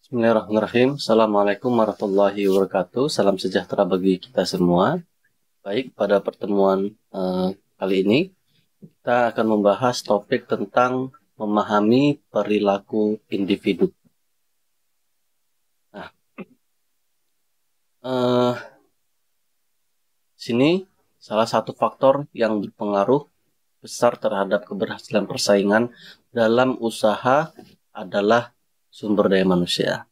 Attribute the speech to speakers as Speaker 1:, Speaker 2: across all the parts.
Speaker 1: Bismillahirrahmanirrahim. Assalamualaikum warahmatullahi wabarakatuh. Salam sejahtera bagi kita semua. Baik, pada pertemuan kali ini kita akan membahas topik tentang memahami perilaku individu. Nah, sini salah satu faktor yang berpengaruh besar terhadap keberhasilan persaingan dalam usaha adalah sumber daya manusia.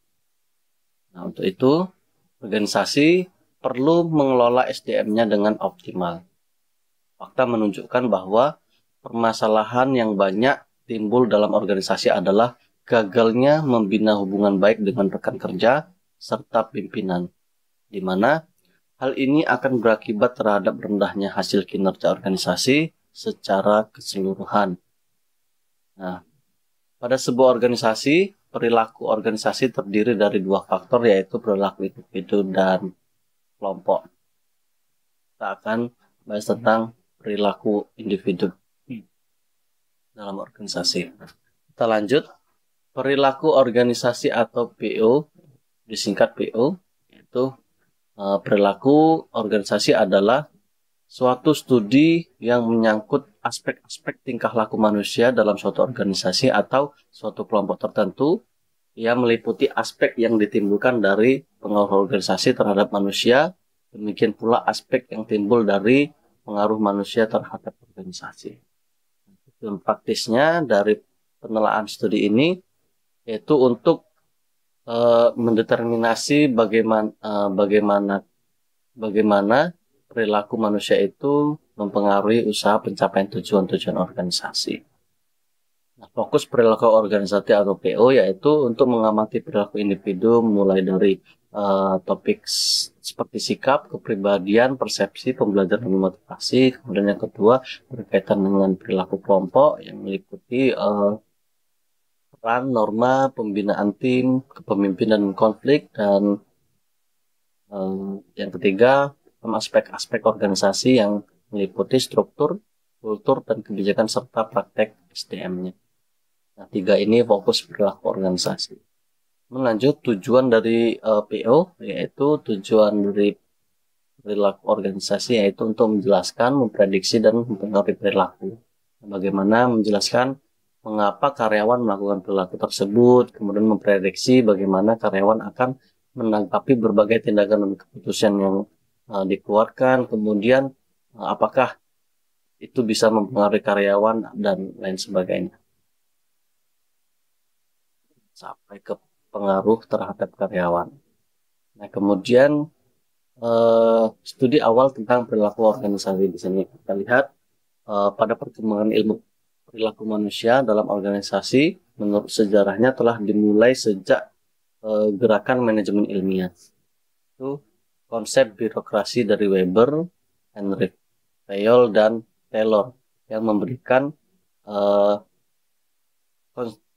Speaker 1: Nah, untuk itu organisasi perlu mengelola SDM-nya dengan optimal. Fakta menunjukkan bahwa permasalahan yang banyak timbul dalam organisasi adalah gagalnya membina hubungan baik dengan rekan kerja serta pimpinan, di mana hal ini akan berakibat terhadap rendahnya hasil kinerja organisasi secara keseluruhan. Nah, pada sebuah organisasi, perilaku organisasi terdiri dari dua faktor, yaitu perilaku individu dan kelompok. Kita akan bahas tentang perilaku individu dalam organisasi. Kita lanjut. Perilaku organisasi atau PO, disingkat PO, yaitu perilaku organisasi adalah suatu studi yang menyangkut aspek-aspek tingkah laku manusia dalam suatu organisasi atau suatu kelompok tertentu yang meliputi aspek yang ditimbulkan dari pengaruh organisasi terhadap manusia, demikian pula aspek yang timbul dari pengaruh manusia terhadap organisasi. Tujuan praktisnya dari penelaahan studi ini yaitu untuk mendeterminasi bagaimana perilaku manusia itu mempengaruhi usaha pencapaian tujuan-tujuan organisasi. Nah, fokus perilaku organisasi atau PO yaitu untuk mengamati perilaku individu mulai dari topik seperti sikap, kepribadian, persepsi, pembelajaran dan motivasi. Kemudian yang kedua berkaitan dengan perilaku kelompok yang meliputi peran, norma, pembinaan tim, kepemimpinan konflik, dan yang ketiga aspek-aspek organisasi yang meliputi struktur, kultur, dan kebijakan serta praktek SDM-nya. Nah, tiga ini fokus perilaku organisasi. Melanjut tujuan dari PO, yaitu tujuan dari perilaku organisasi yaitu untuk menjelaskan, memprediksi, dan mempengaruhi perilaku. Bagaimana menjelaskan mengapa karyawan melakukan perilaku tersebut, kemudian memprediksi bagaimana karyawan akan menanggapi berbagai tindakan dan keputusan yang dikeluarkan, kemudian apakah itu bisa mempengaruhi karyawan dan lain sebagainya. Sampai ke pengaruh terhadap karyawan. Nah, kemudian studi awal tentang perilaku organisasi di sini kita lihat pada perkembangan ilmu perilaku manusia dalam organisasi menurut sejarahnya telah dimulai sejak gerakan manajemen ilmiah. Itu konsep birokrasi dari Weber, Henry Fayol, dan Taylor yang memberikan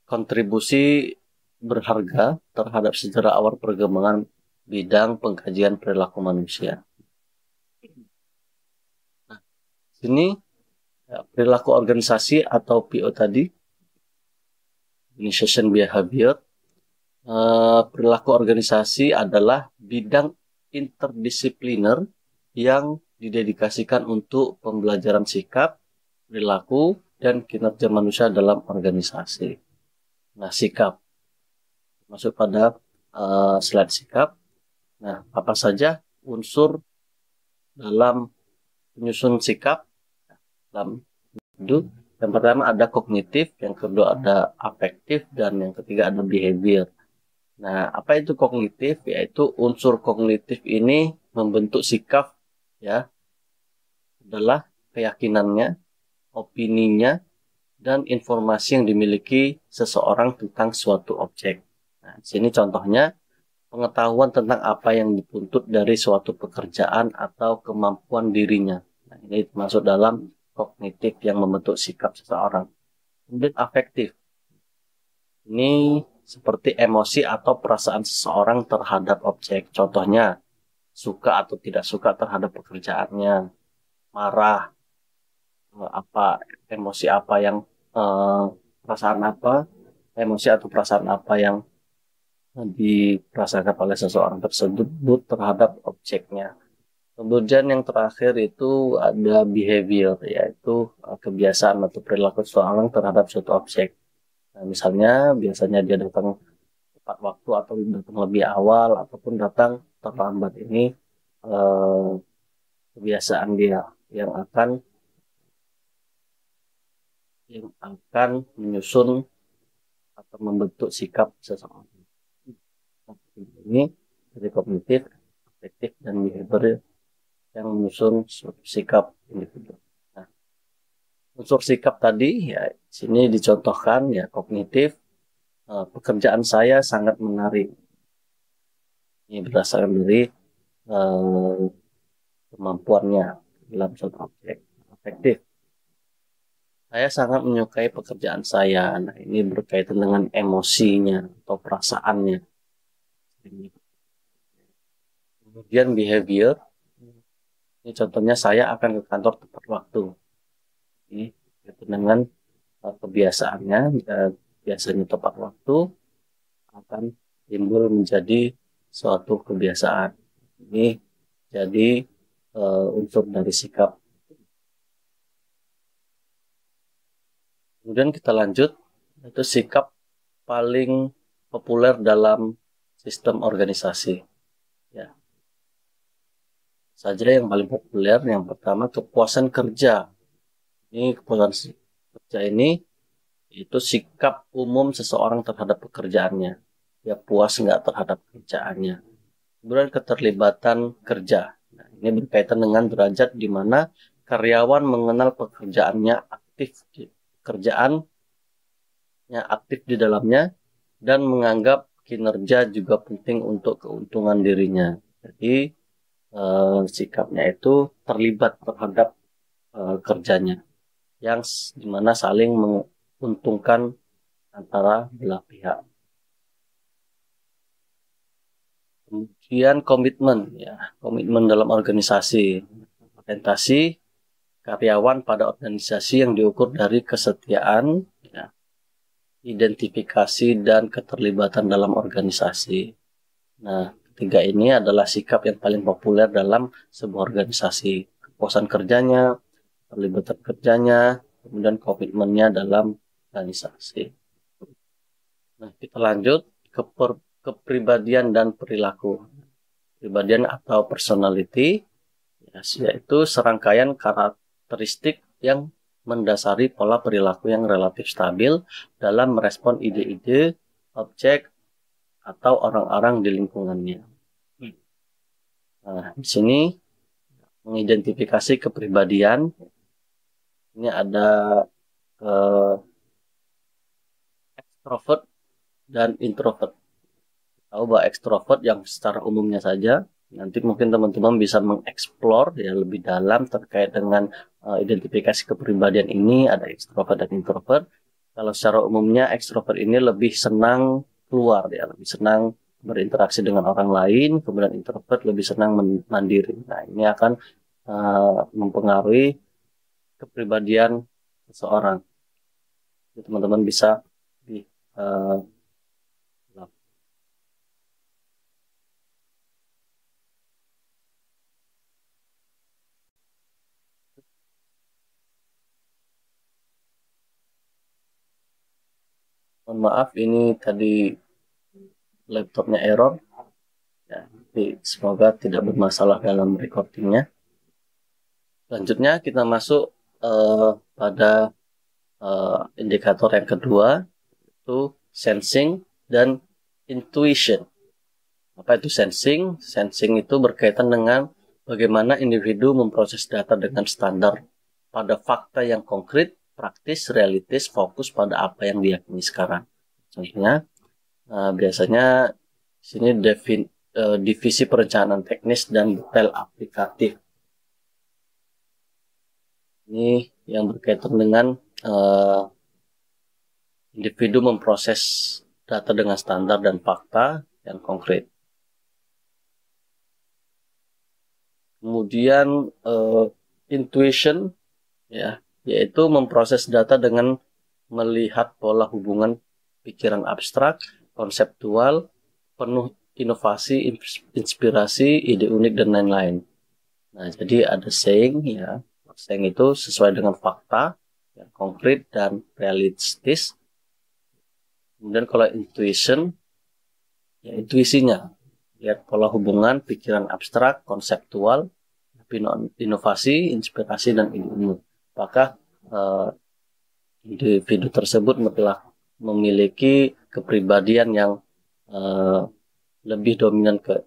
Speaker 1: kontribusi berharga terhadap sejarah awal perkembangan bidang pengkajian perilaku manusia. Nah, sini perilaku organisasi atau PO tadi, Organization Behavior, perilaku organisasi adalah bidang interdisipliner yang didedikasikan untuk pembelajaran sikap, perilaku, dan kinerja manusia dalam organisasi. Nah, sikap masuk pada slide sikap. Nah, apa saja unsur dalam penyusun sikap dalam itu? Yang pertama ada kognitif, yang kedua ada afektif, dan yang ketiga ada behavior. Nah, apa itu kognitif? Yaitu unsur kognitif ini membentuk sikap, ya, adalah keyakinannya, opininya, dan informasi yang dimiliki seseorang tentang suatu objek. Nah, di sini contohnya pengetahuan tentang apa yang dituntut dari suatu pekerjaan atau kemampuan dirinya. Nah, ini masuk dalam kognitif yang membentuk sikap seseorang. Kemudian afektif. Ini seperti emosi atau perasaan seseorang terhadap objek. Contohnya, suka atau tidak suka terhadap pekerjaannya, marah, apa emosi apa yang perasaan apa, emosi atau perasaan apa yang dirasakan oleh seseorang tersebut terhadap objeknya. Kemudian yang terakhir itu ada behavior, yaitu kebiasaan atau perilaku seseorang terhadap suatu objek. Nah, misalnya biasanya dia datang tepat waktu atau datang lebih awal ataupun datang terlambat. Ini eh, kebiasaan dia yang akan menyusun atau membentuk sikap seseorang. Nah, ini dari kognitif, afektif, dan behavior yang menyusun suatu sikap individu. Nah, unsur sikap tadi ya sini dicontohkan ya kognitif. Pekerjaan saya sangat menarik. Ini berdasarkan dari eh, kemampuannya dalam suatu objek. Afektif. Saya sangat menyukai pekerjaan saya. Nah, ini berkaitan dengan emosinya atau perasaannya. Kemudian behavior. Ini contohnya saya akan ke kantor tepat waktu. Ini berkaitan dengan kebiasaannya. Biasanya tepat waktu akan timbul menjadi suatu kebiasaan. Ini jadi unsur dari sikap. Kemudian kita lanjut, itu sikap paling populer dalam sistem organisasi. Ya, saja yang paling populer, yang pertama kepuasan kerja. Ini kepuasan kerja ini itu sikap umum seseorang terhadap pekerjaannya. Dia puas nggak terhadap kerjaannya. Kemudian keterlibatan kerja. Nah, ini berkaitan dengan derajat di mana karyawan mengenal pekerjaannya aktif, pekerjaannya aktif di dalamnya, dan menganggap kinerja juga penting untuk keuntungan dirinya. Jadi sikapnya itu terlibat terhadap kerjanya, yang dimana saling menguntungkan antara belah pihak. Kemudian komitmen, ya, komitmen dalam organisasi, orientasi karyawan pada organisasi yang diukur dari kesetiaan, ya, identifikasi dan keterlibatan dalam organisasi. Nah, ketiga ini adalah sikap yang paling populer dalam sebuah organisasi. Kepuasan kerjanya, keterlibatan kerjanya, kemudian komitmennya dalam organisasi. Nah, kita lanjut ke kepribadian dan perilaku. Kepribadian atau personality, ya, yaitu serangkaian karakteristik yang mendasari pola perilaku yang relatif stabil dalam merespon ide-ide, objek, atau orang-orang di lingkungannya. Nah, di sini mengidentifikasi kepribadian, ini ada extrovert dan introvert. Tahu bahwa extrovert yang secara umumnya saja, nanti mungkin teman-teman bisa mengeksplor ya lebih dalam terkait dengan identifikasi kepribadian ini, ada extrovert dan introvert. Kalau secara umumnya extrovert ini lebih senang keluar ya, lebih senang berinteraksi dengan orang lain, kemudian introvert lebih senang mandiri. Nah, ini akan mempengaruhi kepribadian seseorang. Teman-teman bisa di mohon maaf ini tadi laptopnya error ya, jadi semoga tidak bermasalah dalam recordingnya. Selanjutnya kita masuk pada indikator yang kedua, itu sensing dan intuition. Apa itu sensing? Sensing itu berkaitan dengan bagaimana individu memproses data dengan standar pada fakta yang konkret, praktis, realistis, fokus pada apa yang diyakini sekarang. Contohnya, biasanya di sini divisi perencanaan teknis dan detail aplikatif. Ini yang berkaitan dengan individu memproses data dengan standar dan fakta yang konkret. Kemudian intuition, ya, yaitu memproses data dengan melihat pola hubungan pikiran abstrak, konseptual, penuh inovasi, inspirasi, ide unik, dan lain-lain. Nah, jadi ada saying ya. Saying itu sesuai dengan fakta, yang konkret dan realistis. Kemudian kalau intuition, ya intuisinya. Lihat pola hubungan, pikiran abstrak, konseptual, inovasi, inspirasi, dan ide unik. Apakah individu tersebut memiliki kepribadian yang lebih dominan ke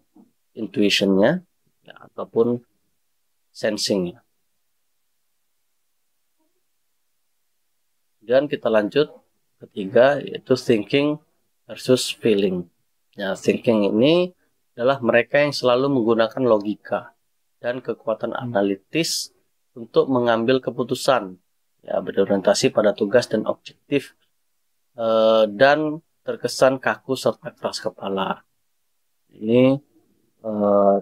Speaker 1: intuitionnya ya, ataupun sensingnya. Dan kita lanjut ketiga, yaitu thinking versus feeling. Ya, thinking ini adalah mereka yang selalu menggunakan logika dan kekuatan analitis untuk mengambil keputusan, ya, berorientasi pada tugas dan objektif, dan terkesan kaku serta keras kepala. Ini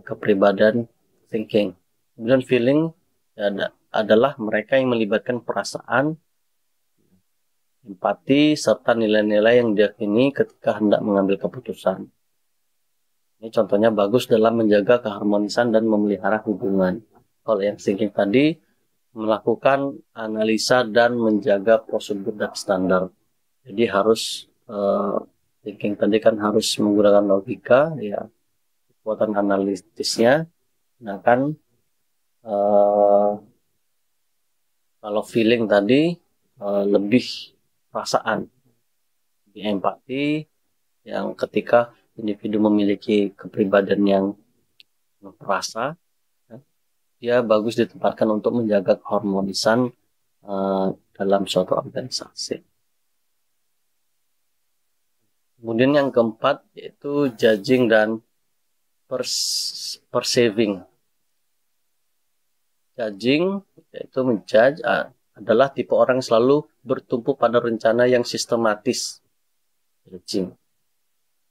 Speaker 1: kepribadian thinking. Kemudian feeling ya, adalah mereka yang melibatkan perasaan, empati, serta nilai-nilai yang diyakini ketika hendak mengambil keputusan. Ini contohnya bagus dalam menjaga keharmonisan dan memelihara hubungan. Kalau yang thinking tadi, melakukan analisa dan menjaga prosedur dan standar. Jadi harus, thinking tadi kan harus menggunakan logika, ya, kekuatan analitisnya. Nah kan, kalau feeling tadi lebih perasaan, lebih empati, yang ketika individu memiliki kepribadian yang perasa, ya, dia bagus ditempatkan untuk menjaga keharmonisan dalam suatu organisasi. Kemudian yang keempat yaitu judging dan perceiving. Judging yaitu menjudge adalah tipe orang yang selalu bertumpu pada rencana yang sistematis, judging,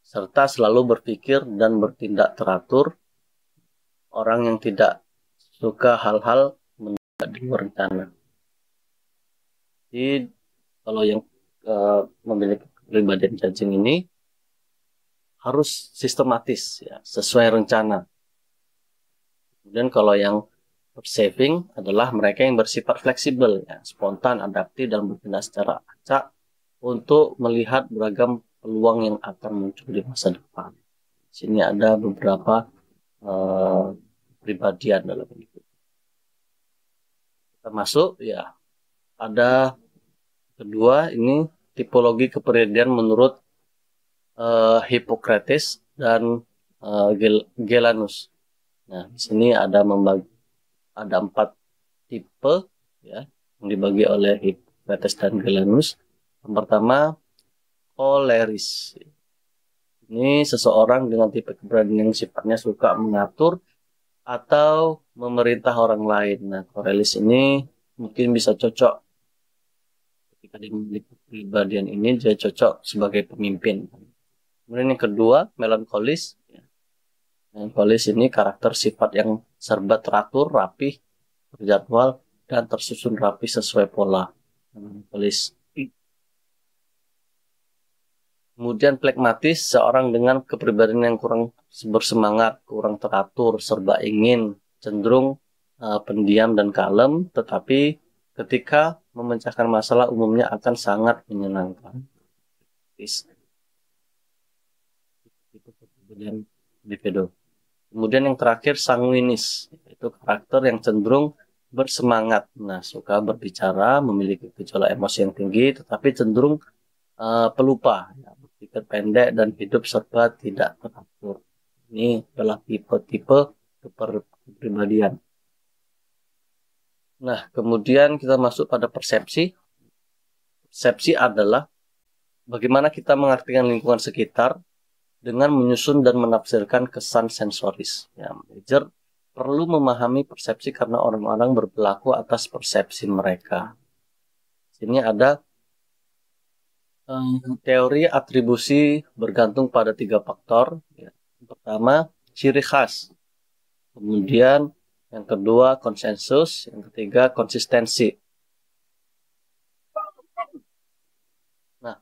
Speaker 1: serta selalu berpikir dan bertindak teratur. Orang yang tidak suka hal-hal mendadak di luar rencana. Jadi kalau yang memiliki kepribadian judging ini harus sistematis, ya, sesuai rencana. Kemudian kalau yang perceiving adalah mereka yang bersifat fleksibel, ya, spontan, adaptif, dan bertindak secara acak untuk melihat beragam peluang yang akan muncul di masa depan. Di sini ada beberapa kepribadian dalam itu. Kita masuk, ya, ada kedua, ini tipologi kepribadian menurut Hippocrates dan Gelanus. Nah, di sini ada 4 tipe, ya, yang dibagi oleh Hippocrates dan Gelanus. Yang pertama, choleris. Ini seseorang dengan tipe kepribadian yang sifatnya suka mengatur atau memerintah orang lain. Nah, choleris ini mungkin bisa cocok ketika dia memiliki kepribadian ini, dia cocok sebagai pemimpin. Kemudian yang kedua, melankolis. Melankolis ini karakter sifat yang serba teratur, rapih, berjadwal, dan tersusun rapi sesuai pola. Melankolis. Kemudian flegmatis, seorang dengan kepribadian yang kurang bersemangat, kurang teratur, serba ingin, cenderung pendiam dan kalem, tetapi ketika memecahkan masalah umumnya akan sangat menyenangkan. Kemudian individu. Kemudian yang terakhir, sanguinis, itu karakter yang cenderung bersemangat. Nah, suka berbicara, memiliki gejolak emosi yang tinggi, tetapi cenderung pelupa, ya, berpikir pendek dan hidup serba tidak teratur. Ini adalah tipe-tipe kepribadian. Nah, kemudian kita masuk pada persepsi. Persepsi adalah bagaimana kita mengartikan lingkungan sekitar dengan menyusun dan menafsirkan kesan sensoris. Ya, manajer perlu memahami persepsi karena orang-orang berperilaku atas persepsi mereka. Sini ada teori atribusi bergantung pada 3 faktor. Ya. Yang pertama, ciri khas. Kemudian yang kedua, konsensus. Yang ketiga, konsistensi. Nah,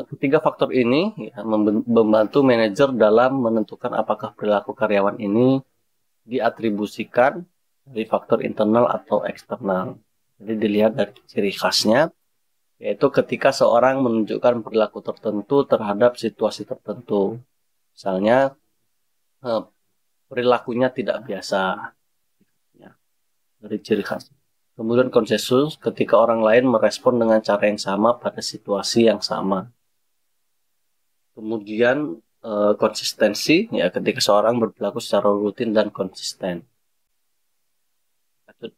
Speaker 1: Ketiga faktor ini ya, membantu manajer dalam menentukan apakah perilaku karyawan ini diatribusikan dari faktor internal atau eksternal. Jadi dilihat dari ciri khasnya, yaitu ketika seorang menunjukkan perilaku tertentu terhadap situasi tertentu. Misalnya, perilakunya tidak biasa, ya, dari ciri khas. Kemudian konsensus, ketika orang lain merespon dengan cara yang sama pada situasi yang sama. Kemudian konsistensi, ya, ketika seorang berperilaku secara rutin dan konsisten.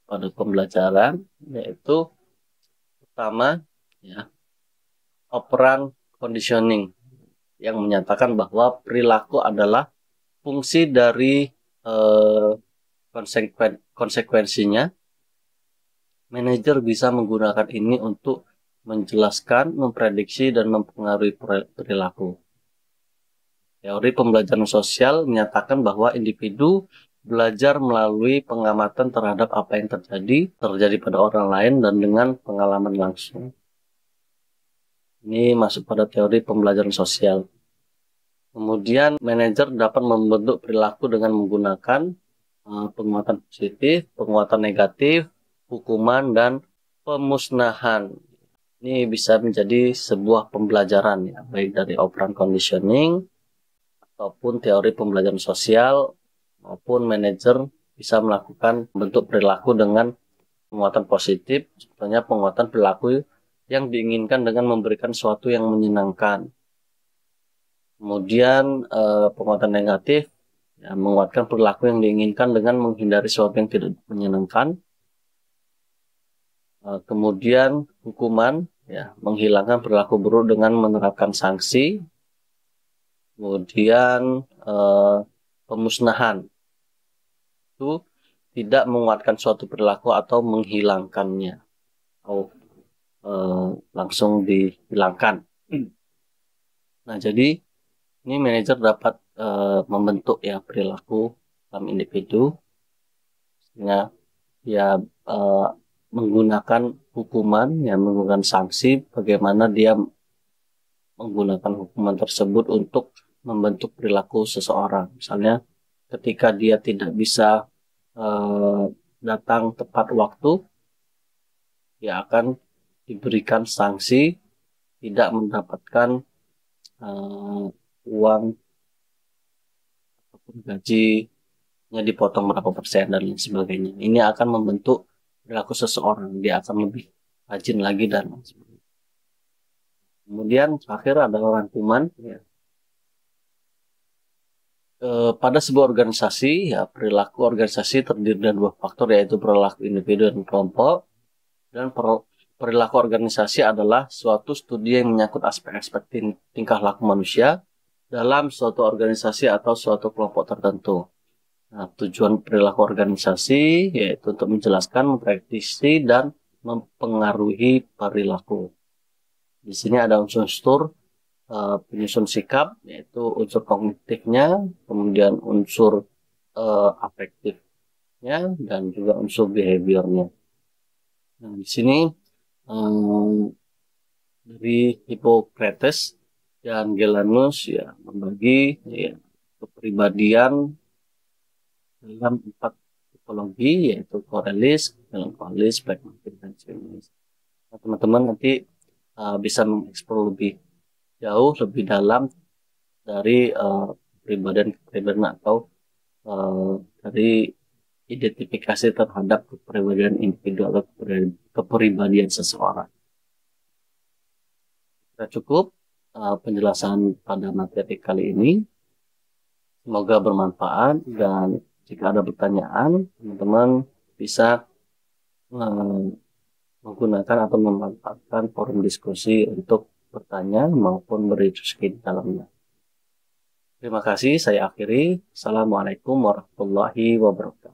Speaker 1: Pada pembelajaran, yaitu pertama, ya, operant conditioning yang menyatakan bahwa perilaku adalah fungsi dari konsekuensinya. Manajer bisa menggunakan ini untuk menjelaskan, memprediksi, dan mempengaruhi perilaku. Teori pembelajaran sosial menyatakan bahwa individu belajar melalui pengamatan terhadap apa yang terjadi pada orang lain dan dengan pengalaman langsung. Ini masuk pada teori pembelajaran sosial. Kemudian manajer dapat membentuk perilaku dengan menggunakan penguatan positif, penguatan negatif, hukuman, dan pemusnahan. Ini bisa menjadi sebuah pembelajaran, ya, baik dari operant conditioning ataupun teori pembelajaran sosial, maupun manajer bisa melakukan bentuk perilaku dengan penguatan positif, contohnya penguatan perilaku yang diinginkan dengan memberikan sesuatu yang menyenangkan. Kemudian penguatan negatif, ya, menguatkan perilaku yang diinginkan dengan menghindari sesuatu yang tidak menyenangkan. Kemudian hukuman, ya, menghilangkan perilaku buruk dengan menerapkan sanksi. Kemudian pemusnahan, itu tidak menguatkan suatu perilaku atau menghilangkannya, atau langsung dihilangkan. Nah, jadi ini manajer dapat membentuk, ya, perilaku dalam individu, sehingga dia menggunakan hukuman, ya, menggunakan sanksi, bagaimana dia menggunakan hukuman tersebut untuk membentuk perilaku seseorang. Misalnya ketika dia tidak bisa datang tepat waktu, dia akan diberikan sanksi tidak mendapatkan uang ataupun gajinya dipotong berapa persen dan lain sebagainya. Ini akan membentuk perilaku seseorang, dia akan lebih rajin lagi dan lain sebagainya. Kemudian terakhir adalah rangkuman, ya. Pada sebuah organisasi, ya, perilaku organisasi terdiri dari dua faktor, yaitu perilaku individu dan kelompok. Dan perilaku organisasi adalah suatu studi yang menyangkut aspek-aspek tingkah laku manusia dalam suatu organisasi atau suatu kelompok tertentu. Nah, tujuan perilaku organisasi yaitu untuk menjelaskan, memprediksi, dan mempengaruhi perilaku. Di sini ada unsur penyusun sikap, yaitu unsur kognitifnya, kemudian unsur afektifnya, dan juga unsur behaviornya. Nah, di sini dari Hippocrates dan Galenus, ya, membagi, ya, kepribadian dalam 4 tipologi, yaitu Corellis, Melancholis, Phlegmatic, dan Sanguinis. Nah, teman-teman nanti bisa mengeksplor lebih jauh, lebih dalam dari kepribadian atau dari identifikasi terhadap kepribadian individu atau kepribadian seseorang. Kita cukup penjelasan pada materi kali ini. Semoga bermanfaat, dan jika ada pertanyaan, teman-teman bisa menggunakan atau memanfaatkan forum diskusi untuk bertanya maupun berdiskusi di dalamnya. Terima kasih, saya akhiri. Assalamualaikum warahmatullahi wabarakatuh.